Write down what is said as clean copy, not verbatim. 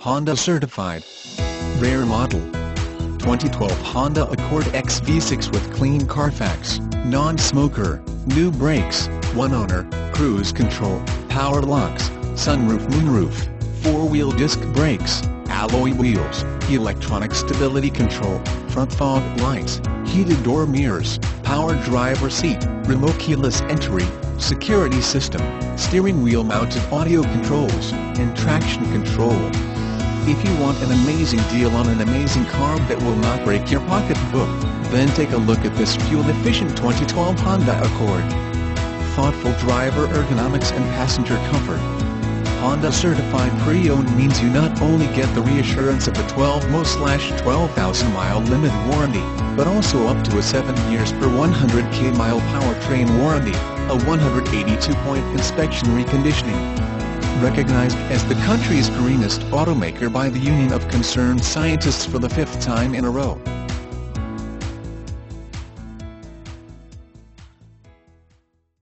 Honda certified. Rare model. 2012 Honda Accord X V6 with clean Carfax, non-smoker, new brakes, one owner, cruise control, power locks, sunroof moonroof, four-wheel disc brakes, alloy wheels, electronic stability control, front fog lights, heated door mirrors, power driver seat, remote keyless entry, security system, steering wheel mounted audio controls, and traction control. If you want an amazing deal on an amazing car that will not break your pocketbook, then take a look at this fuel-efficient 2012 Honda Accord. Thoughtful driver ergonomics and passenger comfort. Honda certified pre-owned means you not only get the reassurance of a 12,000-mile limited warranty, but also up to a 7 years per 100k mile powertrain warranty, a 182-point inspection reconditioning. Recognized as the country's greenest automaker by the Union of Concerned Scientists for the 5th time in a row.